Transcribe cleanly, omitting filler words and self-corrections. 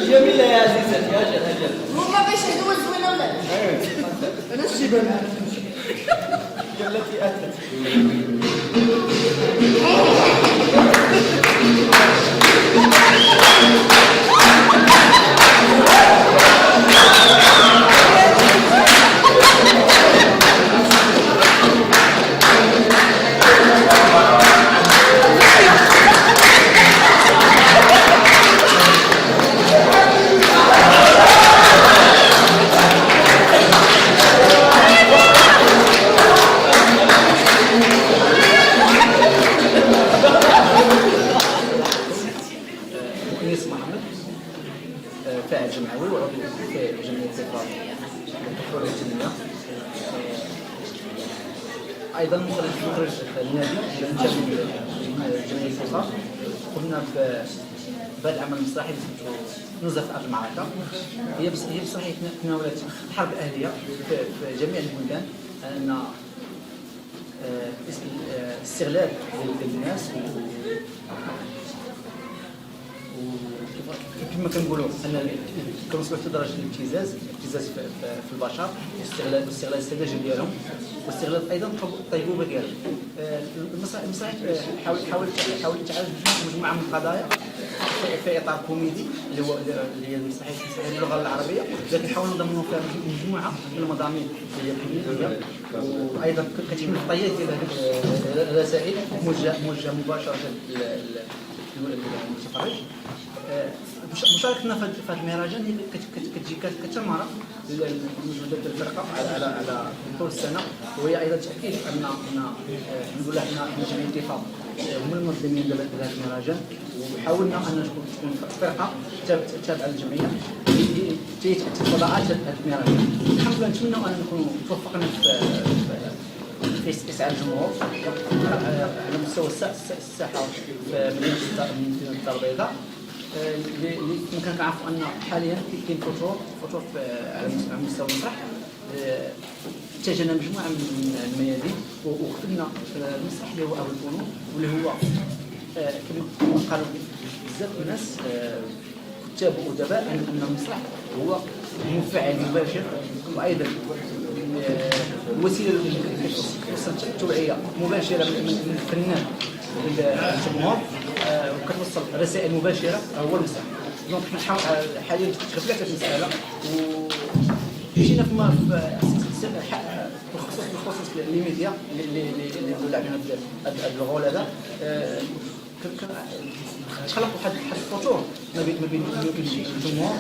جميلة يا عزيزتي، أجل أجل. هما باش يدوز من أولاد. أنا الشيبان التي أتت. فاعل جمعوي وعضو في جمعية الإفراط والتحرر الجنية، أيضا مخرج النادي جمعية الإفراط. قمنا بهذا العمل المسرحي اللي سميتو نزهة أرض المعركة. هي بصراحة تناولت الحرب الأهلية في جميع البلدان، أن استغلال الناس كما كنقولوا ان كنوصلوا حتى درجه الابتزاز في البشر، واستغلال السذاجه ديالهم، واستغلال ايضا الطيبوبه ديالهم. المسرح حاول تعالج مجموعه من القضايا في اطار كوميدي اللي هي المسرحيه باللغه العربيه، لكن حاولوا نضمنوا فيها مجموعه من المضامين اللي هي كوميديه، وايضا كتحمل الطيات ديال الرسائل موجهه مباشره للمتفرج. مشاركتنا في هذا المهرجان هي كتجي كثمره لمجهودات الفرقه على طول السنه، وهي ايضا تاكيد ان نقول ان جمعيه الاتفاق هم المنظمين لهذا المهرجان، وحاولنا ان تكون فرقه تابعه للجمعيه تأتي فضاءات هذا المهرجان. الحمد لله نتمنى ان نكونوا توفقنا في اسعاد الجمهور على مستوى الساحه في مدينه الدار البيضاء. اللي يمكن كنعرفوا ان حاليا كاين فتور على مستوى المسرح. اتجهنا مجموعه من الميادين وخدمنا المسرح اللي هو اول الفنون، واللي هو كما قالوا بزاف الناس كتاب وادباء ان المسرح هو منفعل مباشر، وايضا وسيله توصل التوعيه مباشره من الفنان للجمهور، وكتوصل رسائل مباشره هو المسرح. دونك حنا حاليا تغفلت المساله، ومشينا بالخصوص ليميديا اللي دول علينا هذا الغول هذا. تخلق واحد الفتور ما بين الجمهور